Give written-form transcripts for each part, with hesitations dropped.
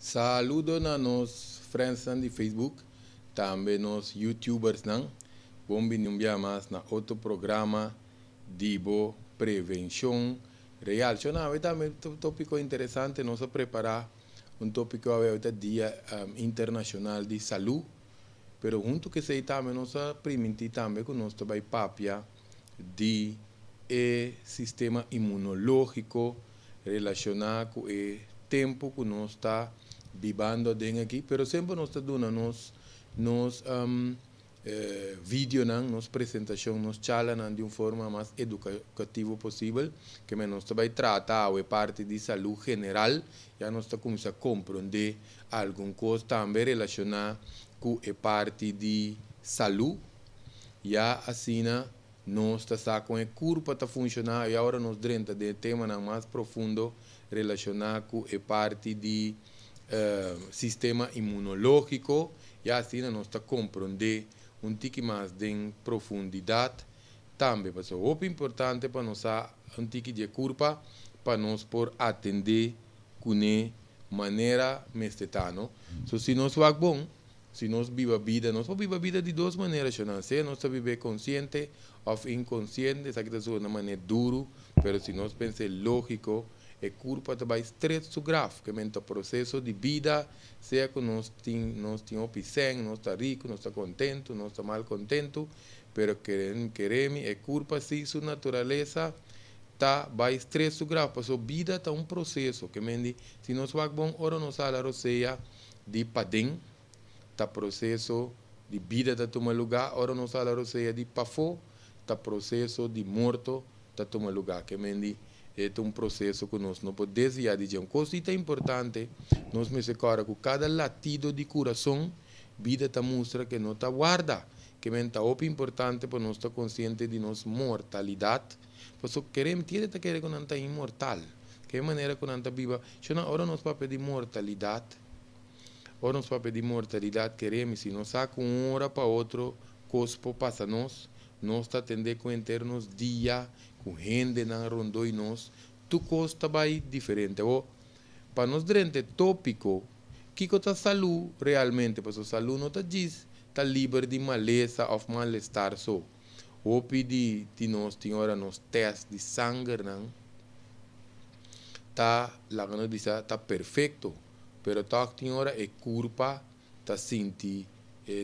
Saludo a nos friends de Facebook, também nos YouTubers não. Bom-vindo mais na outro programa de prevenção relacionado também tópico interessante nós preparar tópico é dia internacional de saúde, pero junto que sei também nós permitir também que nós também papia de sistema imunológico relacionado com o tempo que nós está vivendo dentro aqui, pero sempre nós está dando nos vídeo, nos apresentação, nos charla de uma forma mais educativa possível, que nós também tratar a parte de saúde general, já nós está começando a compreender alguma coisa também relacionada com a parte de saúde, já assim nós está com a curva está funcionar e agora nós dentro de tema mais profundo relacionado com a parte de sistema imunológico e assim nós está compreender tique mais de profundidade também para o importante para nós tique de curva para nós por atender com maneira mestetano se nós vai bom se nós viva a vida de duas maneiras se nós viver consciente ou inconsciente essa que é uma maneira duro mas se nós pensar lógico é curva também estreito grave que é o processo de vida seja que nós temos opção, nós está rico, nós está contento, nós está mal contento, pero queremos é curva se sua natureza está vai estreito grave, porque a vida está processo que se nós vamos bom, ora nós fala seja de padem, está processo de vida está toma lugar, ora nós fala seja de pafo, está processo de morto está toma lugar, que é processo que nós não podemos desviar de uma coisa importante, nós me secora com cada latido de coração, vida está mostra que não está guarda, que é importante para nós estar consciente de nossa mortalidade, porque queremos ter que querer que não está imortal, que é maneira que não está viva, ora nós papel de mortalidade, ora nós papel de mortalidade queremos, se nós saca uma hora para outro, cospo passa nós está tendendo com internos dia com gente na rondou e nós, tu costa vai diferente. Para nós durante tópico, que a saúde realmente, porque a saúde não está diz, está livre de maleza ou mal-estar só. O pedi de nós, tem hora nos testes de sangue, não, tá, lá que nós diz, está perfeito, pero tá tem hora é culpa, tá senti,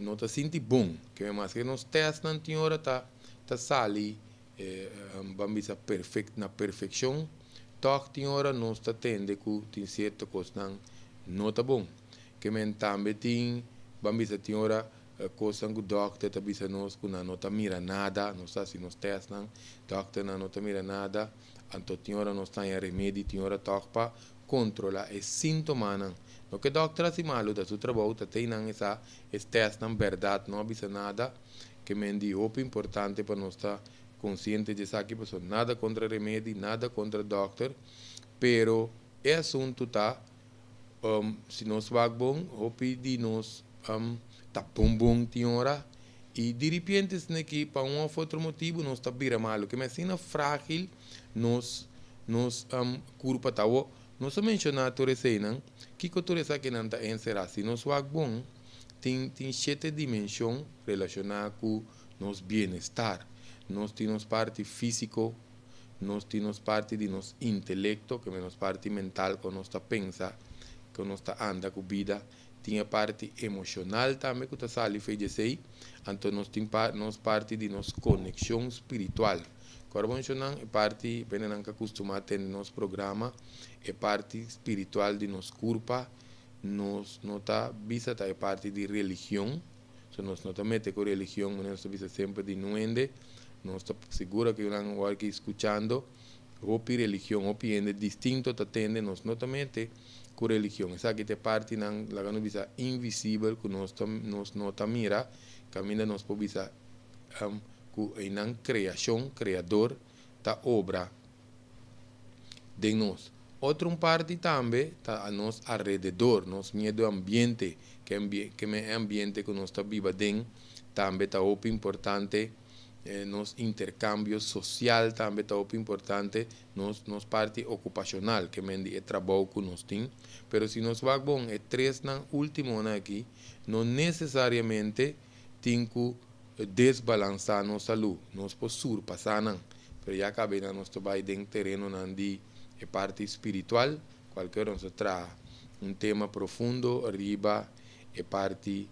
não tá senti bom, que mais que nos testes não tem hora tá sali vamos dizer perfeito na perfeição toque tem hora nós está tendo que tem certa coisa não está bom que também tem vamos dizer tem hora coisa que o doctor está dizendo nós que não está mira nada nós está se nós testa não doctor não está mira nada então tem hora nós está em remédio tem hora toque para controlar os sintomas não que doctor assim malo da seu trabalho está tem essa teste não verdade não avisa nada que me di importante para nós estar consciente de que pessoa nada contra remédio, nada contra doctor, pero é assunto tá se nós vamos bom, hopi de nós tá bom tem hora e de repente se aqui para um ou outro motivo nós está vira malo, que me ensina frágil nós curva tá o nós mencionar tu receina, que tu receina que não tá encerrar, se nós vamos bom tem 7 dimensões relacionadas com nosso bem-estar. Nós temos parte físico, nós temos parte de nosso intelecto, que é nossa parte mental, que nós pensa, que nós anda com vida. Tem a parte emocional também, que está ali fez aí. Então nós temos parte de nossa conexão espiritual. Agora vamos mencionar a parte, bem não acostumado a ter no nosso programa, a parte espiritual de nosso corpo. Nós não está vista a parte de religião, so nós não mete com religião, nós está vista sempre de nuende, nós está segura que não vai que escutando, opi religião, opi ende distinto tá tende, nós não mete com religião, essa aqui é parte não lá não vista invisível que nós não tá mira, caminha nós por vista com não criação, criador, tá obra de nós. Outra parte também está a nosso alrededor, nosso meio ambiente, que é ambiente que nós está vivendo dentro, também está muito importante nos intercambio social também está muito importante, nos parte ocupacional, que é trabalho que nós temos, pero se nós vamos bom, três na último ano aqui, não necessariamente tem que desbalançar nossa saúde, nós podemos surpassar, pero já cabe na nosso trabalho dentro terreno de parte espiritual, qualquer um traz tema profundo, arriba, parte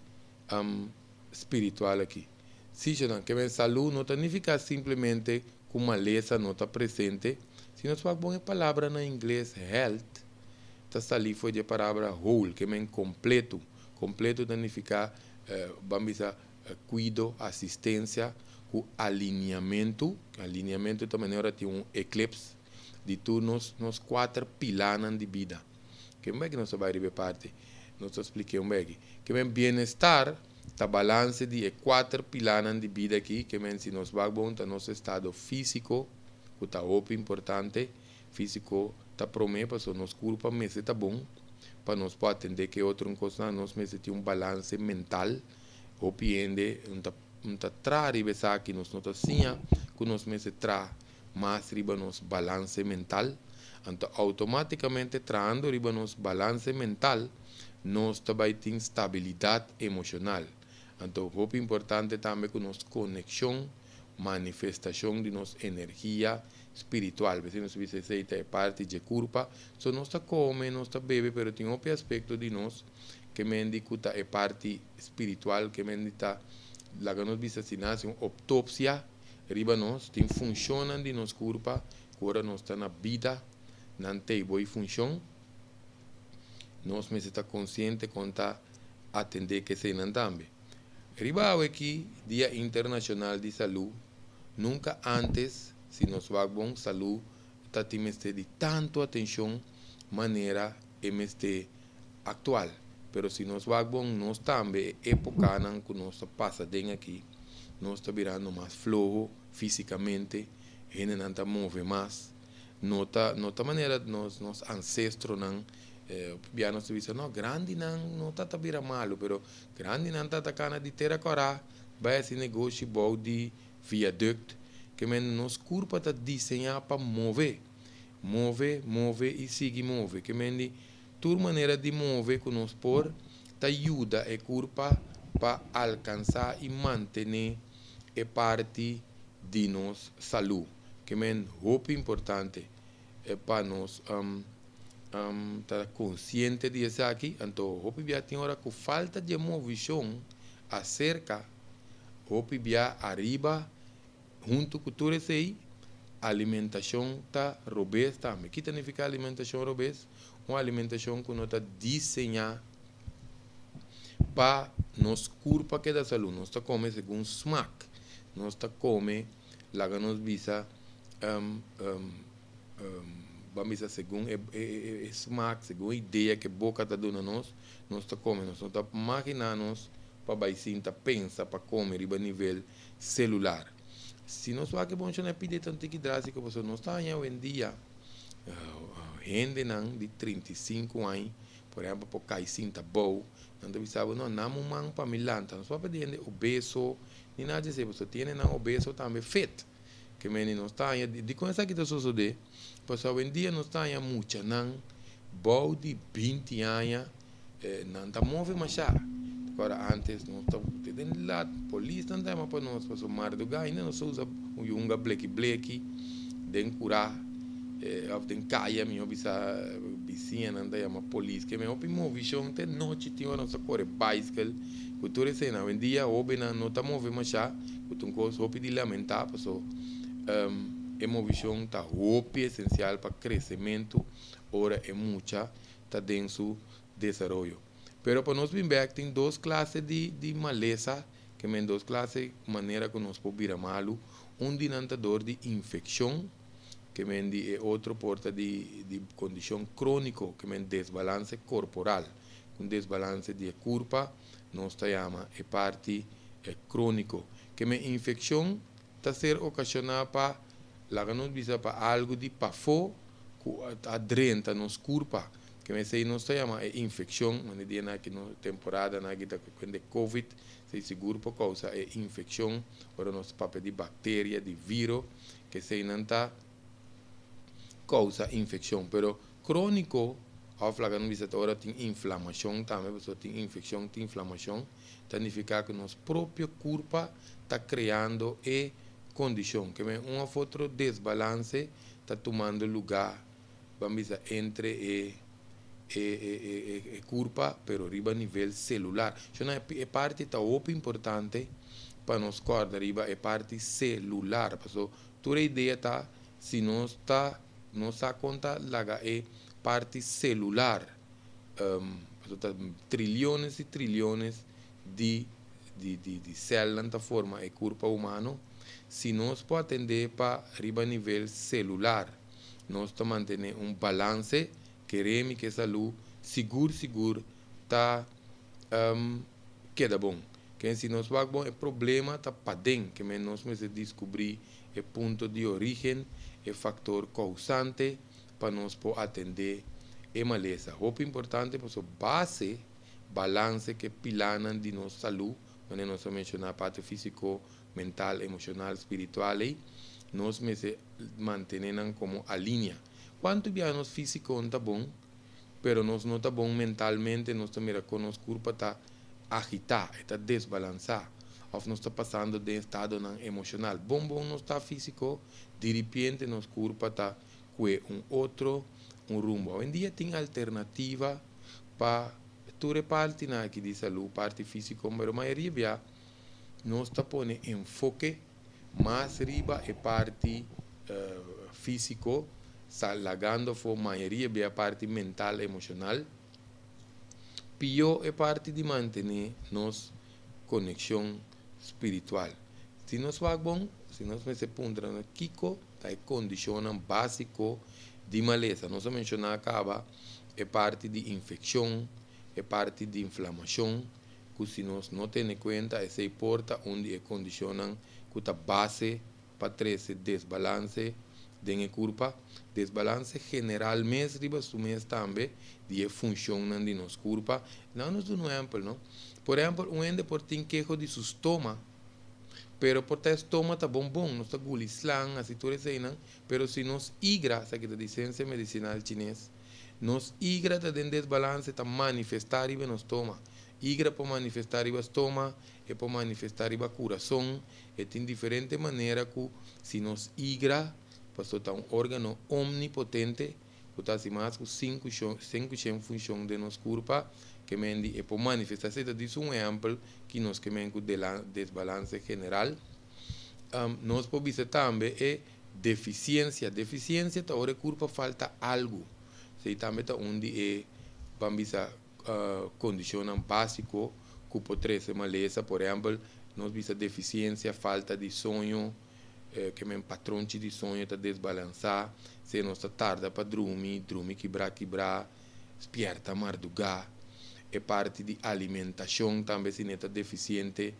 espiritual aqui. Sim, que a saúde não significa simplesmente que uma maleza não está presente, se nós falamos a palavra na inglês health, está ali foi a palavra whole, que é completo. Completo significa, vamos dizer, cuido, assistência, com alinhamento. Alinhamento também tem eclipse de todos nos 4 pilares de vida. Que é que nós vamos ver parte? Nós expliquemos que é bem-estar, a balance de 4 pilares de vida aqui, que é se nós vamos a nosso estado físico, que está muito importante, físico está prometido, para nosso corpo mas está bom, para nós poder atender que outro coisa, nós mas tem balance mental, ou piende, traz riba aqui, nós não assim, que nós mas traz mais riba nos balance mental, então automaticamente trazendo riba nos balance mental, nós também temos estabilidade emocional. Então, muito importante também que nossa conexão, manifestação de nossa energia espiritual. Se nós visitamos a parte de corpo, só nós come, nós bebe, mas tem outro aspecto de nós que me indica a parte espiritual, que me indica lá que nós visitamos uma autópsia, riba nós, tem funciona de nosso corpo, agora nós está na vida, não tem boa função, nós me está consciente conta atender que se não também. Riba aqui, Dia Internacional de Saúde, nunca antes, se nós vamos saúde, está tendo de tanto atenção, maneira MST atual. Pero se nós vamos, nós também, época que nós passa dentro aqui, nós está virando mais flojo fisicamente, a gente não está movendo mais, nota maneira nos ancestros não piano se dice no grande não tá vira malo, pero grande não tá cana de terra corá, vai esse negócio bom de viaduct que nos corpo tá desenhar para mover e seguir mover, que men toda maneira de mover que nos por tá ajuda a corpo para alcançar e manter a parte de nos saúde, que men muito importante para nós estar consciente disso aqui. Então, hope bia tem hora que falta de movição acerca, hope bia arriba, junto com tudo isso aí, alimentação está robusta. O que significa alimentação robusta? Uma alimentação que não está desenhada para nos corpo que da saúde. Nós está comendo segundo smack, nós está comendo lá que nos visa vamos dizer, segundo smack, segundo a ideia que a boca está dando a nós está comendo, nós está imaginando para baicinta, pensa para comer a nível celular. Se nós vamos que bom, não é pedir tanto que drástico, porque nós estamos hoje em dia, gente de 35 anos, por exemplo, para cair cinta boa, não deve saber, não é um para milanta, nós vamos pedir obeso, nem nada disso, você tem obeso também feito, que não está aí, de começar aqui está sucedendo, porque hoje em dia nós estamos muito, não, boa de 20 anos, não está movendo mais. Agora, antes, nós estamos lá, polícia não tem para nós, para o mar do gás, ainda nós usamos um yunga bleque, den curar, tem caia, minha vizinha não tem uma polícia, que minha movição, até noite, tinha nossa cor, bicycle, cultura cena, hoje em dia, hoje não está movendo mais, porque um coisa, hoje de lamentar, porque a movição está essencial para crescimento, ora é muita, está dentro do desenvolvimento. Pero para nós bem tem duas classes de maleza, que é duas classes de maneira que nós podemos malo, dinantador de infecção, que é outro porta de condição crônica, que é desbalance corporal, desbalance de corpo, nós chamamos a parte crônico, que é infecção está ser ocasionada para lá que nós visa para algo de pafo que adrenta nos corpo, que me sei não se chama infecção, mas dia na que no temporada na que tá quando COVID, sei seguro por causa é infecção, ora nosso papel de bactéria, de vírus, que sei não tá causa infecção, pero crônico, ao falar que não ora tem inflamação também, pessoa tem infecção, tem inflamação, significa que nosso próprio corpo está criando e condição, que uma outro desbalance está tomando lugar, vamos dizer, entre curva, pero arriba a nível celular. Então, é parte tá importante para nós corda arriba é parte celular. Porque toda a ideia tá se nós tá conta laga é parte celular. Trilhões e trilhões de células da forma é corpo humano. Se nós podemos atender para arriba a nível celular, nós estamos mantendo balance. Queremos que a saúde seguro tá queda bom. Que se nós vai bom é problema tá para dentro, que nós vamos descobrir o ponto de origem, o fator causante para nós poder atender a maleza. O importante é a base, balance que pilana de nossa saúde, quando nós mencionamos a parte físico, mental, emocional, espiritual, nós mantenemos como a linha. Quanto bem nosso físico está bom, pero nós não está bom mentalmente, nós também com nosso corpo está agitado, está desbalançado, ou nós está passando de estado emocional. Bom não está físico, de repente nosso corpo está com outro rumo. Hoje em dia tem alternativa para toda parte aqui de saúde, parte física, mas a maioria nós está pondo enfoque mais riba é parte físico, salagando for maioria bem a parte mental, emocional. Pior é parte de manter nossa conexão espiritual. Se nós vamos bom, se nós me se punta no Kiko, tá é condição básico de maleza. Nós mencionar acaba é parte de infecção, é parte de inflamação, que se nós não temos conta, essa importa onde é condicionam que a base para trazer desbalance dentro do corpo. Desbalance generalmente riba mês também de função de nosso corpo. Não nos dá um exemplo, não? Por exemplo, ende por tem queijo de seu estômago, pero por ter estômago tá bom, não está gulislan, assim tudo isso aí, não? Pero se nos igra, essa aqui da licença medicinal chinês, nos igra tá dentro desbalance, tá manifestar riba no estômago. Igra para manifestar riba estômago, e para manifestar riba coração, e tem diferente maneira que se nos igra pastor está um órgano omnipotente, que está assim mais com 5% função de nosso corpo, que mendi é para manifestar. Se diz um exemplo que nós que com desbalance general, nós podemos ver também é deficiência. Deficiência tá hora corpo falta algo. Se também tá onde é vamos condição básico que pode ser maleza, por exemplo, nós vemos deficiência, falta de sonho, que meu patrão de sonho está desbalançado, se nós está tarde para dormir quebrar, despierta, madrugar, é parte de alimentação também se está deficiente,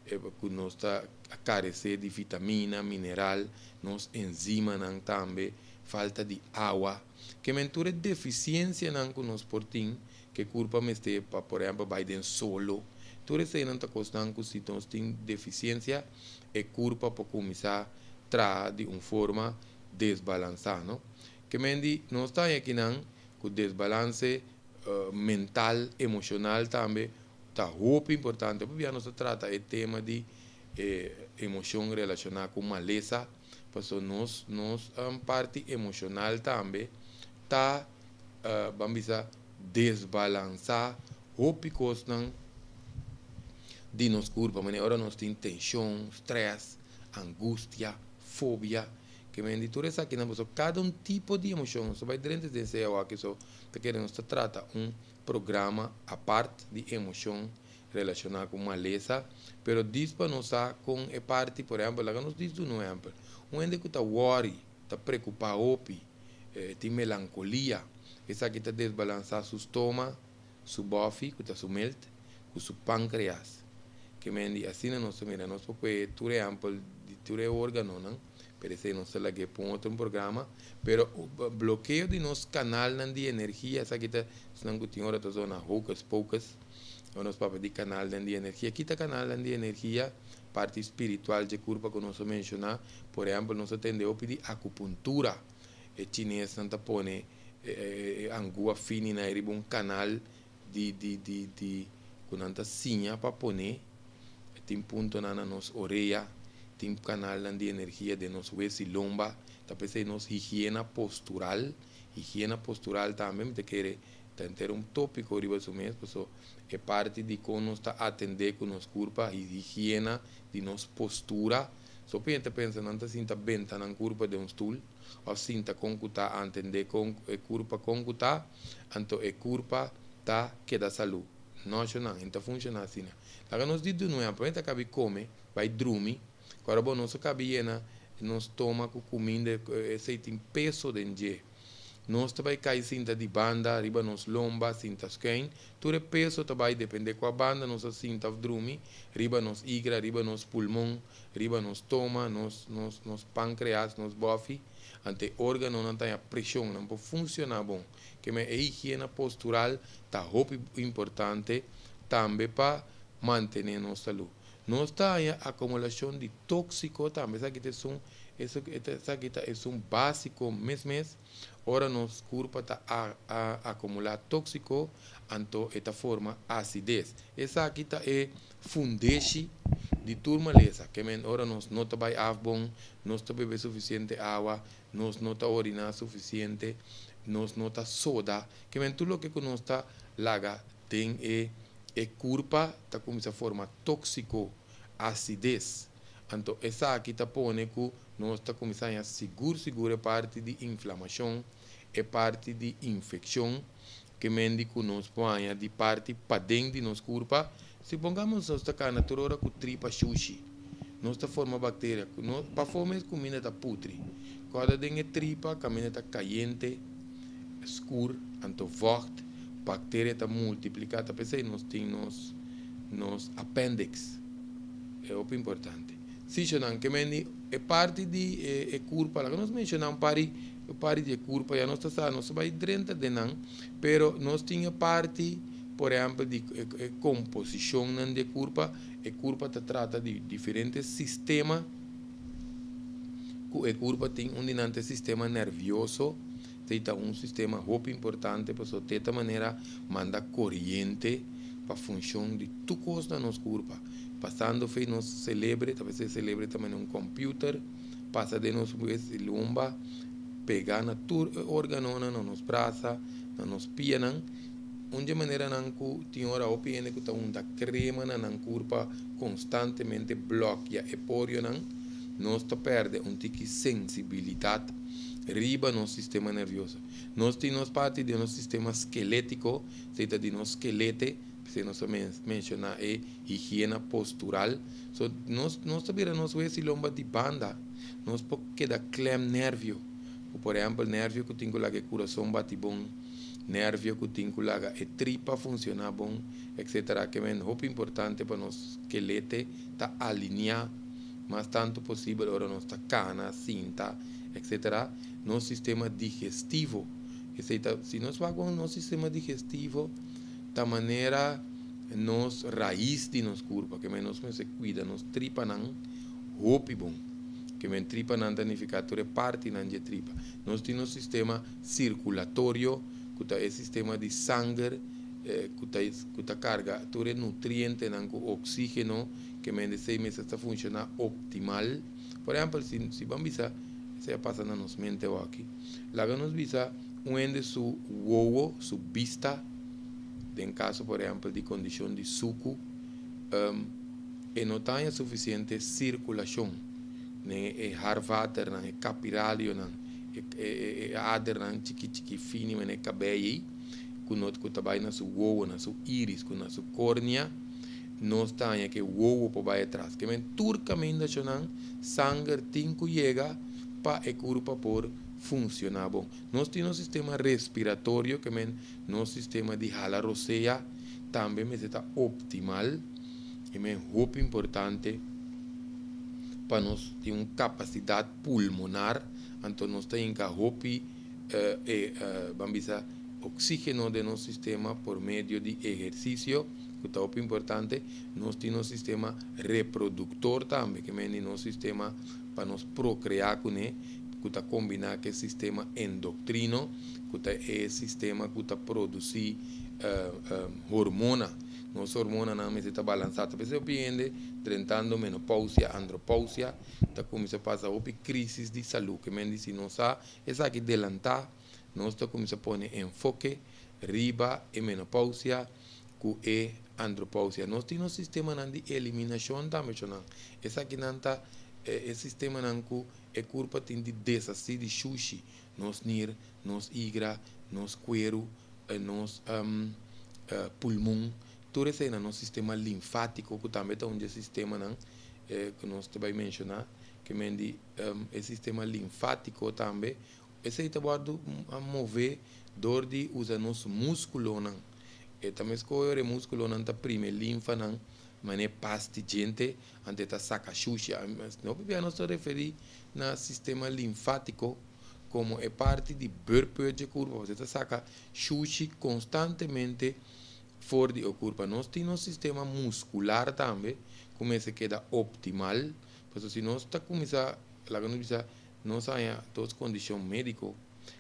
que nós está a carecer de vitamina, mineral, nós enzima também, falta de água, que mentura deficiência não que nós portim, que culpa me este, por exemplo, vai dentro solo, tudo isso não está custando que se nós tem deficiência, é culpa para começar a de uma forma desbalançada, não? Que mendi não está aqui não, que o desbalance mental, emocional também está muito importante, porque nós trata o tema de emoção relacionada com maleza, porque nós parte emocional também está, vamos dizer, desbalançar, muito coisa de nosso corpo, mas agora nós temos tensão, estresse, angústia, fobia, que me tudo isso aqui, cada tipo de emoção, só vai dentro desse eu aqui, só querendo trata programa a parte de emoção relacionada com maleza, pero diz para nós com a parte, por exemplo, lá nos diz um exemplo, ende que está worry, está preocupado, tem melancolia, essa aqui está desbalançar seu estômago, seu bofe, que está sumelt, com seu pâncreas, que me assim nós mira, nós porque tudo exemplo de tudo órgano, não? parece não sei lá que para outro programa, pero o bloqueio de nosso canal de energia, essa aqui tá, senão que tinha hora tá zona hocus pocus, o nosso papo de canal de energia, aqui tá canal de energia, parte espiritual de corpo que nós mencionar, por exemplo, nós atendemos pedir acupuntura, e chinês não tá põe angua fini na um canal de quando anta sinha para põe, tem ponto na nos orelha, tem canal de energia de nos hueso e lomba, talvez é nos higiene postural também te quer ter um tópico riba isso mesmo, é parte de como nós está atender com nos corpo e higiene de nos postura, só pensa não tá sinta bem tá na corpo de stool, ou sinta com que tá atender com o corpo com que tá, então o corpo tá que dá saúde, não então funciona assim. Lá nós diz não é, aproveita que come, vai dormir, agora bom nós cabina, nós toma com comida, esse tem peso dentro. Nós também cai cinta de banda, riba nos lomba, cinta quem, tudo peso também depende com a banda, nós cinta dormir, riba nos igra, riba nos pulmão, riba nos toma, nos pâncreas, nos bofe, ante órgano não tem a pressão, não pode funcionar bom. Que a higiene postural está muito importante também para manter nossa saúde. Nós temos a acumulação de tóxico também, essa aqui é um básico mês. Ora nosso corpo está a acumular tóxico, então esta forma acidez. Essa aqui é fundeixe de turma lesa, que ora nós não vai bom, nós não bebe suficiente água, nós não orinar suficiente, nós não soda, que tudo o que nós está laga tem culpa está com essa forma tóxico, acidez. Então essa aqui está põe que nós está começando a segura parte de inflamação, é parte de infecção, que médico nos põe de parte para dentro de nosso corpo. Se pongamos nossa carne toda com tripa sushi, nossa forma bactéria, para fome comida está putre. Cada dengue tripa, caminha está caliente, escuro, então forte, bactéria está multiplicada, pensei nós temos nos apêndice, é muito importante. Se não que é parte de corpo, lá nós mencionamos parte de corpo, já nós está nós vai dentro de não, pero nós tinha parte, por exemplo, de composição de corpo, e corpo te trata de diferentes sistemas, o corpo tem um sistema nervioso, tem um sistema muito importante, para de esta maneira manda corrente para a função de tudo coisa no nosso corpo. Passando fez nos celebre, talvez se celebre também um computer, passa de nos lomba, pegar na órgano, na nos braços, na nos piernas, de maneira que tem hora o piene que está crema na corpo constantemente bloqueia e porio nós perde tique sensibilidade riba no sistema nervioso. Nós temos parte do nosso sistema esquelético, seja de nosso esqueleto, se nós mencionar higiene postural, nós sabemos nós esse lomba de banda, nós porque da clem nervio, por exemplo, nervio que tem que coração bate bom, nervio que tem que tripa funciona bom, etc. Que é muito importante para nosso esqueleto tá alinhar mas tanto possível ora nossa cana, cinta, etc. Nosso sistema digestivo, se nós vamos com o nosso sistema digestivo, da maneira nos raiz de nosso corpo, que nós se cuida, nos tripa não, roupa bom, que tripa não danificar toda parte não de tripa. Nós temos sistema circulatório, que é o sistema de sangue, que carga todo nutriente não com oxígeno, que de 6 meses está funcionando optimal. Por exemplo, se vamos ver, se passa na nossa mente aqui, lá nos visa onde su ovo, su vista, em caso, por exemplo, de condição de suco, e não tem suficiente circulação, né, harvater, né, capirálio, né, ader, né, chiqui fino, né, cabelo, que trabalha na sua ovo, na sua íris, na sua córnea, nós temos que o ovo para baixo atrás. Que men turcamente sangue tem que chegar para o corpo por funcionar bom. Nós temos um sistema respiratório, que men nosso sistema de jala roceia também está optimal. E é muito importante para nós ter uma capacidade pulmonar, então nós temos que roupi vamos oxígeno de nosso sistema por meio de exercício, que é muito importante. Nós temos um sistema reprodutor também, que é nosso sistema para nos procriar com ele, que está combinado com o sistema endocrino, que é o sistema que está produzir hormona. Nossa hormona não está balançada. Mas eu penso, tratando menopausia, andropausia, está começando a passar por crise de saúde, que me se não sabe, essa aqui adelantar, nós está começando a pôr enfoque, riba e menopausia, que é andropausia. Nós temos um sistema de eliminação também, essa aqui não está, esse sistema não é culpa de desastre de sushi, nos nir, nos igra, nos cuero, nos pulmão, tudo isso é no sistema linfático, que também é um sistema que nós também mencionar, que é sistema linfático também, esse aí pode mover dor de usar nosso músculo, e também escolher o músculo não tá prime linfa mas é pastigente, ante tá saca xuxa, não podemos nos referir no sistema linfático como é parte de burpee de curva, você tá saca xuxa constantemente fora de curva. Nós temos um sistema muscular também, como esse queda optimal, porque se nós está começando, lá que nós temos todas as condições médicas,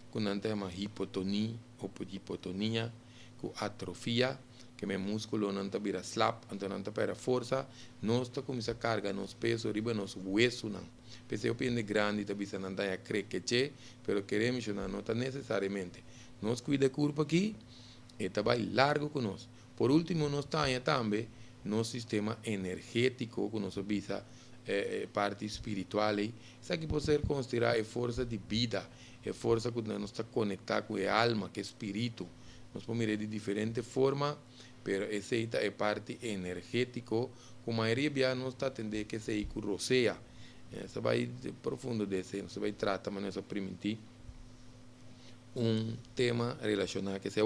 com não tem uma hipotonia, ou hipotonia, com atrofia, que o músculo não está vira slap, então não está para força, nós está começando a carregar nos pesos, riba nos huesos, não. Porque eu penso grande, está bisa não está a crecer, mas queremos não está necessariamente. Nós cuida da curva aqui, e está bem largo com nós. Por último, nós temos também nosso sistema energético, com nossa bisa parte espiritual. Isso aqui pode ser considerado a força de vida, a força que nós está conectado com a alma, com o espírito. Nós podemos ver de diferente forma, mas essa é parte energética, com a maioria nós está atendendo que esse com roseia. Isso vai profundo desse, nós vai tratar, mas nós permitir um tema relacionado que se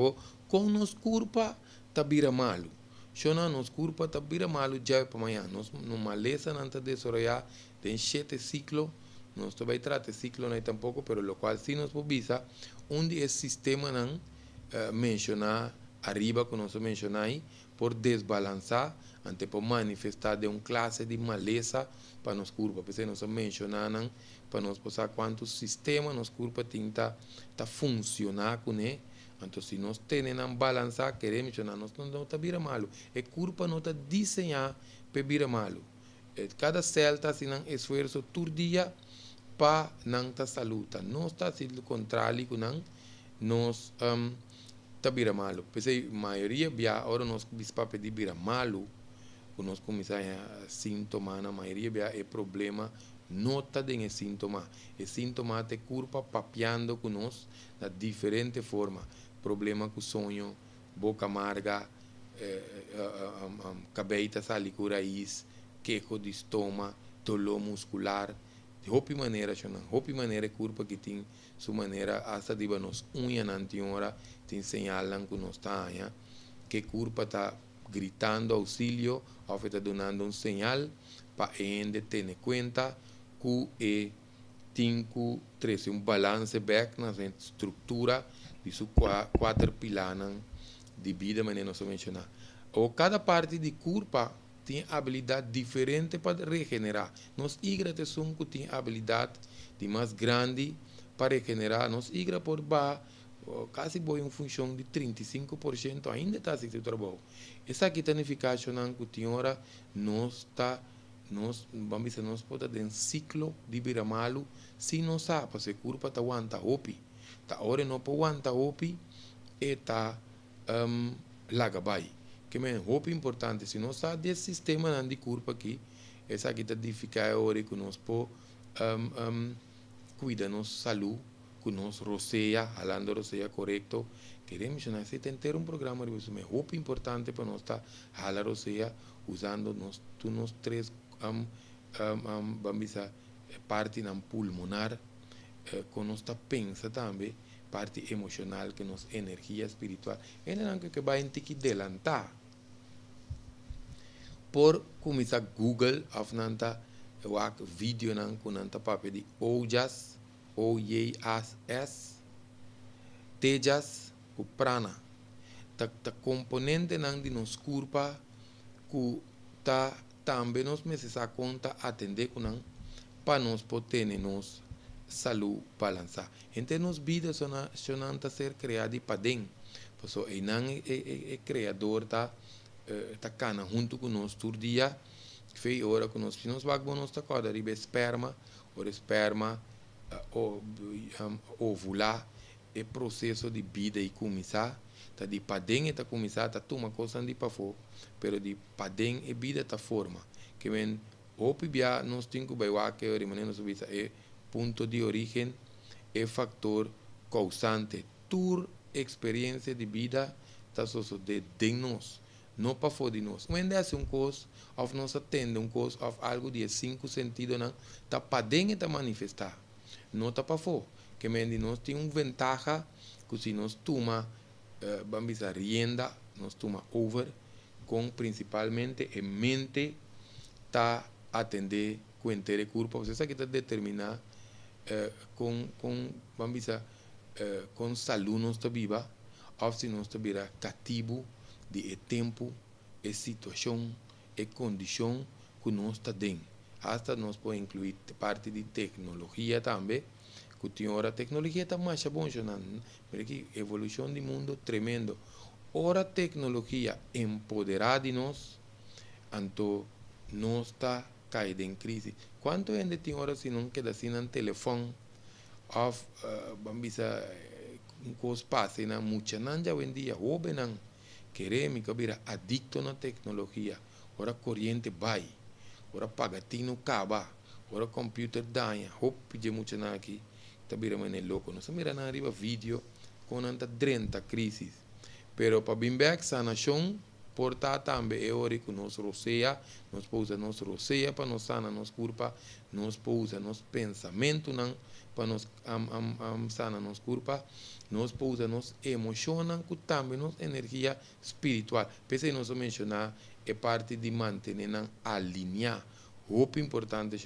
com nos culpa tá vira malo. Shona nos culpa tá vira malo já para amanhã. Nós no maleza não tá desarrollar tem 7 ciclo, nós vai tratar ciclo não tampouco, pero lo cual se nos pubisa onde esse sistema não mencionar arriba que nós mencionar aí por desbalançar, ante por manifestar de uma classe de maleza para nos culpa, porque nós mencionar para nós passar quantos sistemas nos culpa tinta tá funcionar com ele. Então, se nós temos que balançar, queremos, nós não está vira malo. A culpa não está desenhada para vira malo. Cada célula está fazendo esforço todo dia para não estar saluta. Nós está sendo o contrário, nós está vira malo. Porque a maioria, agora nós começamos a pedir vira malo, quando nós começamos a sintomas, a maioria é problema, não está em sintoma. O sintoma é culpa papeando com nós de diferente forma. Problema com sonho, boca amarga, cabeça sali com raiz, queixo de estômago, dolor muscular. De roupa maneira, é culpa que tem sua maneira, hasta de nos unha na antiora, tem señalan que nós está, que culpa está gritando auxílio, ou está dando sinal para ele ter conta que tem que trazer balance back na estrutura de seus 4 pilares de vida, mas não se mencionar. Ou cada parte de culpa tem habilidade diferente para regenerar. Nós igrejas são que tem habilidade de mais grande para regenerar. Nós igrejas por baixo, quase boa em função de 35% ainda está sem trabalho. Essa aqui significa que tem hora nós vamos dizer, nós podemos ter um ciclo de vira malo se não sabe, porque a culpa está aguenta opi. Tá hora não pode aguentar opi e está lagabai. Que é muito importante, se nós sabe desse sistema de culpa aqui, essa aqui está dificultando a hora que nós podemos cuidar da nossa saúde, com nossa roceia, falando roceia correto. Queremos que tem ter um programa de isso, é muito importante para nós estar falando roceia usando nos 3 vamos dizer, parte na pulmonar, quando nós está pensa também, parte emocional, que nos energia espiritual, é algo que vai ter que adelantar. Por começar Google, afnanta eu acho vídeo não com anta papel de ojas, O-J-A-S, tejas, o prana. Ta componente não de nos curpa, que ta também nos necessita conta atender com não, para nós poder nos saúde balançar. Então, nos vidas são não ser criados para dentro. Por aí não é criador tá cana junto com nós todo dia. Fei hora com nós, se nós vamos nós tá coda riba esperma, ou esperma ovular, é processo de vida e começar. Tá de padem e tá começar tá toma coisa de para fora, pero de padem e vida tá forma. Que vem hopi bia nós temos que bailar que o remane nos visa é ponto de origem, é fator causante. Tur experiência de vida tá só de nós, não para fora de nós. Quando é assim coisa, of nós atende coisa, of algo de 5 sentidos não, tá padem e tá manifestar, não tá para fora. Que vem nós tem ventaja que se nós toma vamos a rienda, nós toma over, com principalmente em mente tá atender com inteira curva, você sabe que está determinar vamos a com saúde nós está viva, ou se nós está vira cativo de tempo, situação, condição que nós está dentro. Hasta nós podemos incluir parte de tecnologia também, que tem hora a tecnologia está mais bom, porque a evolução do mundo tremendo. Ora a tecnologia empoderar de nós, então nós está caído em crise. Quanto ainda tem hora se não queda assim no telefone, vamos a coisa passa na muita não já vendia, jovem não queremos que vira adicto na tecnologia. Ora corrente vai, ora pagatino acaba, ora computer danha, hop de muita na aqui. Tabira mane louco, nós mira na arriba vídeo com anta 30 crisis. Pero para bimbeak sanação porta também é hora que nós roceia, nós pousa nós roceia para nós sana nós curpa, nós pousa nós pensamento não para nós sana nós curpa, nós pousa nós emocionam que também nós energia espiritual. Pensei nós mencionar é parte de manter não alinhar. Muito importante,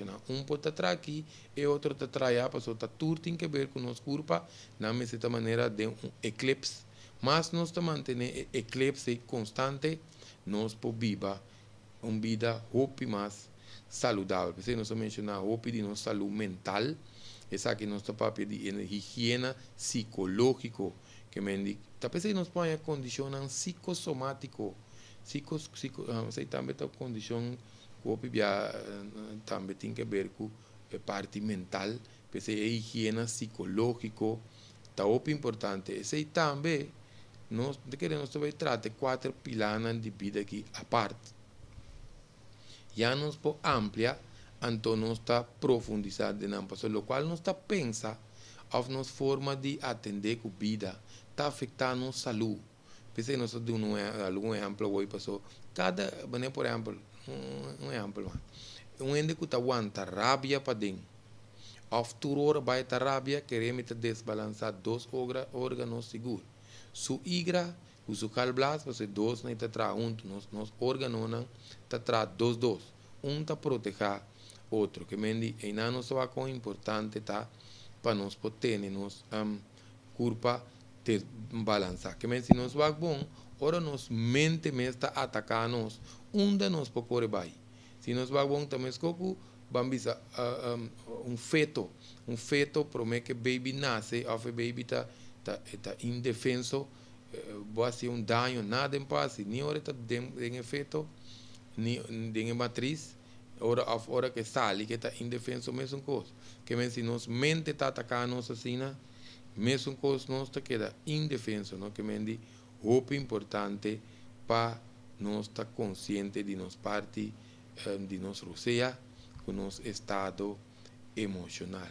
pode estar aqui e outro está atrás, para tudo tem que ver com nossa curva, na mesma maneira de eclipse, mas nós estamos mantendo eclipse constante, nós podemos viver uma vida muito mais saudável. Porque nós mencionamos muito de nossa saúde mental, essa que nós estamos falando de higiene psicológica, que me indica, talvez nós põe a condição psicossomática, também está condição também tem que ver com a parte mental, porque a higiene psicológica está muito importante. Esse também, nós também tratar 4 pilares de vida aqui à parte. Já nos pode ampliar, então nós está profundizando de nós, o qual nós está pensando a nossa forma de atender com a vida, está afetando a nossa saúde. Pensei nós damos algum exemplo hoje, cada, por exemplo, um exemplo, ende que aguanta rabia para dentro. After hora vai ter rabia, queremos desbalançar 2 órgãos seguros. Su igra, o su calblas, você 2 não está tra junto, nos órgãos não está tra 2. Está proteger outro, que mendi, e não nos vai com importante tá para nós poder nos curva desbalançar. Que mendi, se nos vai bom, ora nos mente me está atacando onde nós podemos vai. Se nós vamos também escolher, vamos feto promete que baby nasce, ou o baby está indefenso, vai ser dano, nada em paz, nem hora está em feto, nem em matriz, hora que sai, que está indefenso, mesmo coisa. Que se nós mente está atacando nós assim, mesmo coisa nós está queda indefenso, não que mendi, muito importante para nós estar consciente de nossa parte, de nosso roceia, com nosso estado emocional.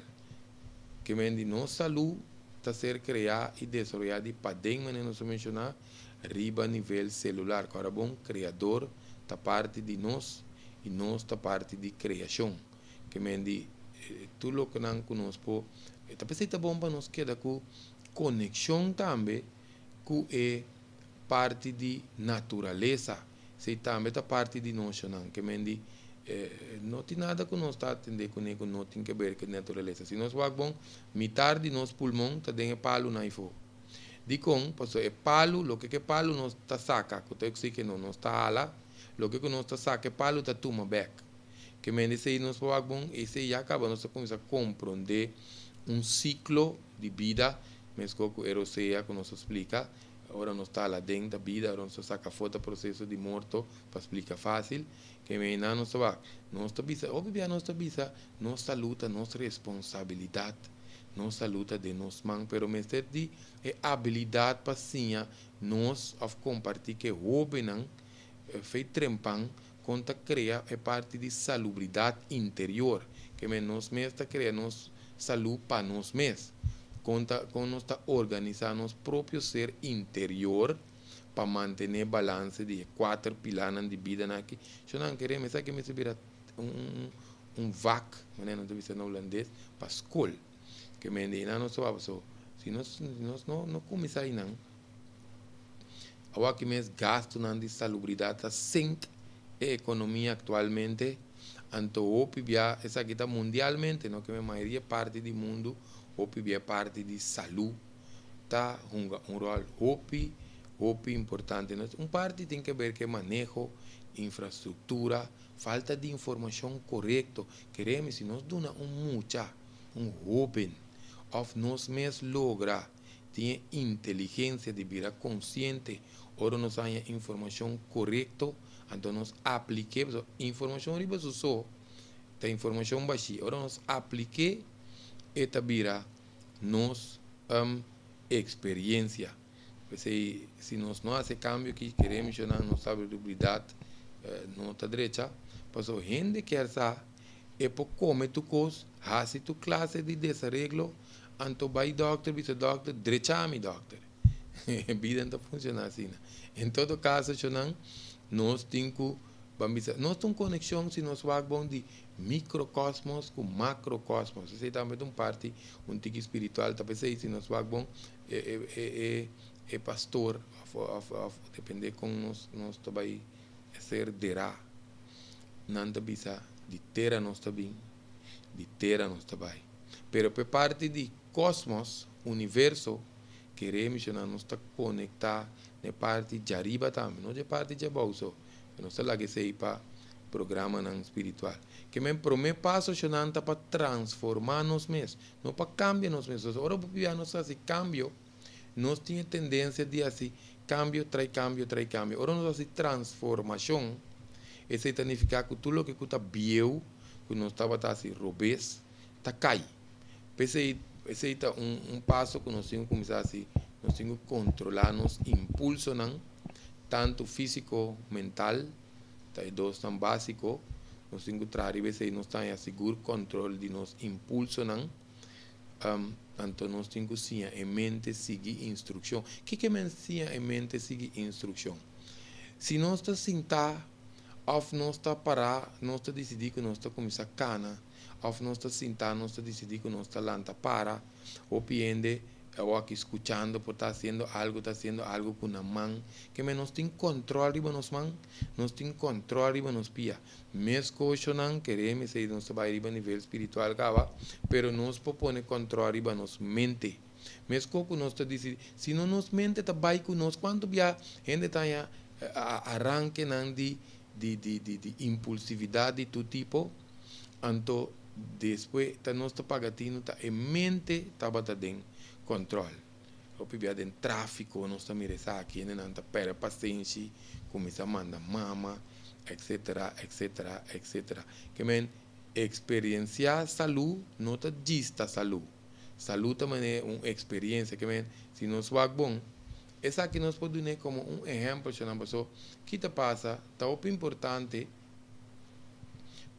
Que vem de nossa saúde, está ser criada e desenvolvida para dentro, nós mencionar, riba a nível celular. Agora, bom, criador, está parte de nós, e nós está parte de criação. Que vem de tudo o que nós conosco, está bom para nós quedar com conexão também, que é parte de natureza, se também é parte de nós, que mendi não tem nada que nós está atendendo com ele, não tem que ver com a natureza. Se nós vamos bom, metade de nosso pulmão está dentro do palo na ifo. De com, passo é palo, o que é palo nós está saca, que o oxígeno não está ala, o que nós está saca é palo está toma back. Que me diz aí nós vamos bom, esse aí acaba nós começa a compreender ciclo de vida, mesmo que o Eroseia que nos explica. Agora nós está lá dentro da vida, agora nós saca foto processo de morto para explicar fácil. Que me não nós vai, nossa bisa, obviamente nossa bisa, nossa luta, nossa responsabilidade, nossa luta de nós mãos, pero me de habilidade para sim, nós of compartilhar que houve não, feito trempang, conta criar é parte de salubridade interior, que me nós mesmos cria nós saúde para nós mesmos, conta com nós organizar nosso próprio ser interior para manter balance de 4 pilares de vida aqui. Eu não quero que me subir vac, não estou dizendo holandês, para a escola. Que me diz, não sou se nós não começar aí não, agora que me gasto de salubridade, sem a economia atualmente, então o PIB essa aqui está mundialmente, não que a maioria parte do mundo, o PIB é parte de saúde, está um rol importante. Parte tem que ver com manejo, infraestrutura, falta de informação correta. Queremos, se nós damos jovem, of nós mesmos logra ter inteligência de vida consciente, ora nós temos informação correta, então nós apliquemos informação riba só, tem informação baixa, ora nós apliquemos esta vira nós experiência. Se nós não fazemos cambio que queremos na nossa habilidade, nossa direita, mas a gente quer saber, é para comer tu coisa, fazer tu classe de desarreglo, então vai doctor, direita me doctor. A vida não funciona assim. Em todo caso, nós temos nós temos conexão se nós vamos de microcosmos com macrocosmos. Isso também é uma parte tique espiritual, talvez se nós vamos pastor, depende como nós também ser derá. Nanda bisa de terra nós também, de terra nós também. Pero por parte de cosmos, universo, queremos nós estar conectar na parte de arriba também, não de parte de abaixo. Não sei lá que sei para programa não espiritual. Que me primeiro passo é para transformar nós mesmos, não para cambiar nós mesmos. Ora, para nós fazer cambio, nós temos tendência de assim, cambio, trai cambio. Ora, nós fazemos transformação. Isso significa que tudo o que está bieu, que nós estava assim, robês, está cai. Esse é passo que nós temos que começar assim, nós temos que controlar nos impulsos, tanto físico, mental, dois tão básico, nós temos que trazer, nós temos que segurar o controle de nos impulsos, então nós temos que sim, em mente seguir instrução. O que é em mente seguir instrução? Se nós estamos sentados, ou nós estamos parados, nós estamos decidindo que nós estamos começando a cana, ou nós estamos sentados, nós estamos decidindo que nós estamos lanta para, ou piende, ou aqui escuchando, por estar haciendo algo com a mão, que nós temos controle riba nos mãos, nós temos controle riba nos pia. Mesmo que não queremos, se nós vai riba a nível espiritual, pero nós propõe controle riba nos mente. Mesmo que nós decidir, se não nos mente, está bem com nós, quanto a gente está arranque de impulsividade de todo tipo, então depois nós está pagatino, em mente está batendo controle. O pibia de tráfico, nós estamos mirando aqui, não está pera paciência, começa a mandar mama, etc. Que experienciar saúde, não está dista saúde. Saúde também é uma experiência, que se nós vamos bom, essa aqui nós podemos ter como exemplo, o que está passa, está muito importante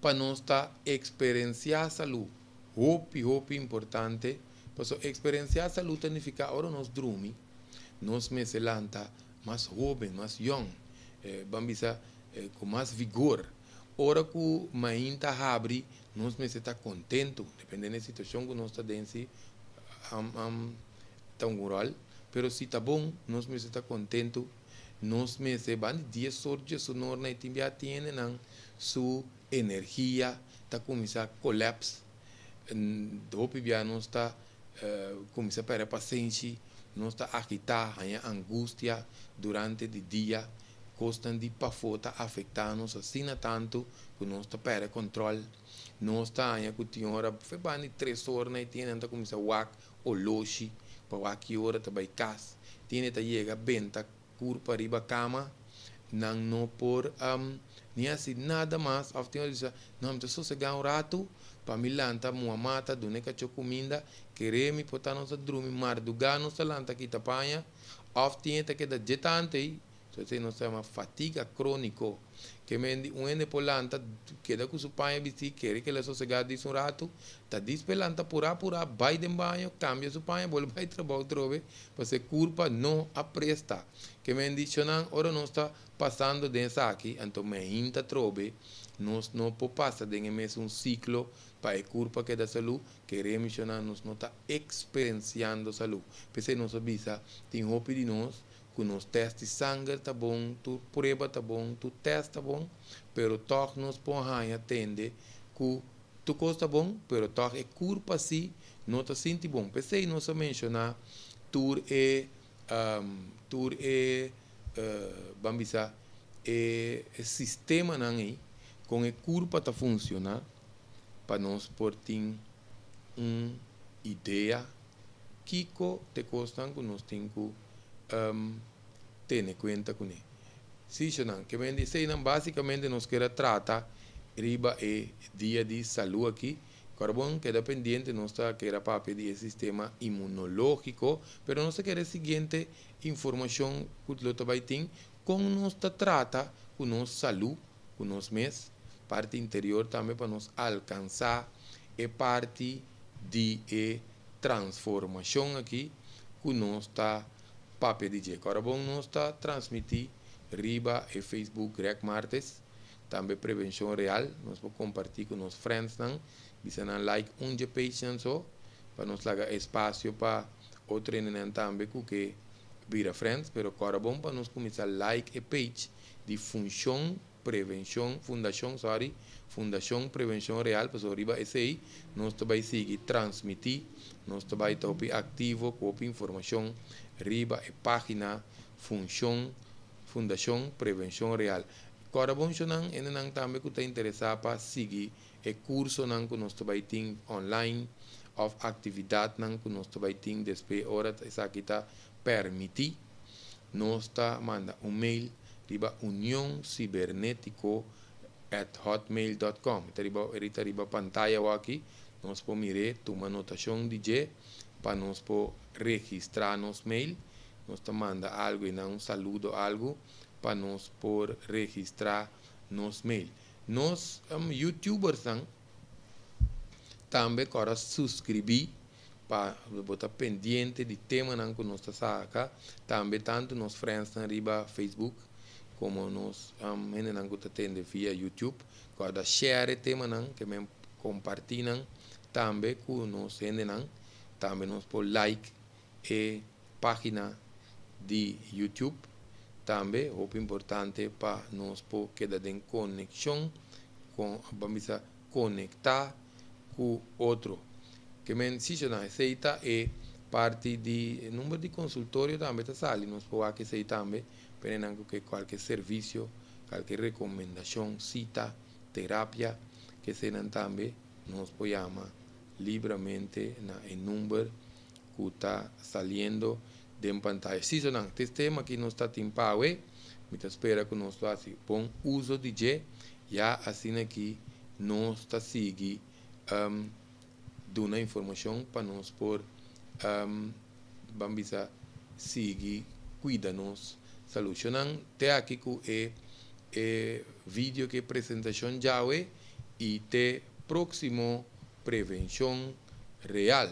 para nós experienciar saúde. Muito importante. Porque experienciar a saúde significa agora nós dormimos, nós me levanta mais jovem, mais young, vamos com mais vigor. Ora que o mãe está abre, nós me está contento, dependendo da situação que nós está dentro, tão rural, pero se está bom, nós me está contento, nos meses van 10 sorte sonor na timbia tiene nan su energia ta comienza a colapse dopo via non sta comienza a perdere paciência non sta agitar a angústia durante il dia costan di pafota afectanos assim tanto que non sta perdere control non sta a continuare fe bani 3 horas na tiene anta comienza a wak o loshi pa wak hora ta bai cas tiene ta llega benta curpa riba cama nang no por ni assim nada mais af tem diz não te sossegar rato para milanta muamata do neca comida queremi botar nossa dormir mar do gano salanta que tapanha af tem que da jetante so se não chama fatiga crônico que mendi ende polanta queda com su panha bisi quer que ela sossegar diz rato ta dispelanta pura vai de banho cambia su panha volve vai trabalho trove para se culpa não apresta que mendi chonan ora não está passando dessa aqui então me inta trove nós não pode passar de um ciclo para a culpa que da saúde queremos chonan nós não está experienciando saúde porque nós avisa tem hope de nós que nos testes sangue tá bom, tu prova tá bom, tu teste tá bom, pero toc nos põe atende que tu costa bom, pero toc é culpa si, não tá senti bom. Pensei não só mencionar tur bambisa é sistema não aí com a culpa tá funcionar para nós por ter ideia que te costam que nós temos ter conta com ele. Se não, que vem dizer, basicamente nós queremos tratar riba e dia de saúde aqui. Carbon queda pendiente, nós está querendo papel de sistema imunológico, pero nós quer a seguinte informação que o vai ter como nós trata com nossa saúde, com nosso mês, parte interior também para nós alcançar e parte de transformação aqui que nós está papel de dia. Agora bom nós está transmitir riba e Facebook Greg Martes, também prevenção real, nós vamos compartilhar com nossos friends não, bisa na like page não só, para nós lagar espaço para outro treinamento também que vira friends, pero agora bom para nós começar like a page de fundação prevenção real, para riba esse aí, nós também seguir transmitir, nós também estar ativo com informação riba e página Fundação Prevenção Real. Agora, bom, nós também que está interessado para seguir o curso que nós também temos online, ou atividade que nós também temos depois hora essa aqui está permitir, nós manda mail riba unióncibernético@hotmail.com. Está riba pantalla aqui, nós podemos mirar, tomar anotação de para nós registrar nosso mail, nós manda algo e não saludo algo para nós por registrar nosso mail. Nós youtubers também agora subscrever para botar pendente de tema que nós saca, também tanto nos friends na riba Facebook como nós que atende via YouTube, agora share tema que me compartilham também com nós também nós por like e página de YouTube também é importante para nós por quedar em conexão com vamos conectar com outro que menciona aceita é parte de número de consultório também está sali nós por aqui sei também para que qualquer serviço qualquer recomendação cita terapia que serão também nós podemos livremente en número que está saliendo de pantalla. Si son este tema que no está timpado, me espera que nos hace buen uso de J, ya así aquí nos está sigue de una información para nos por vamos a seguir cuidarnos solucionan te aquí que vídeo que presentación ya y te próximo prevención real.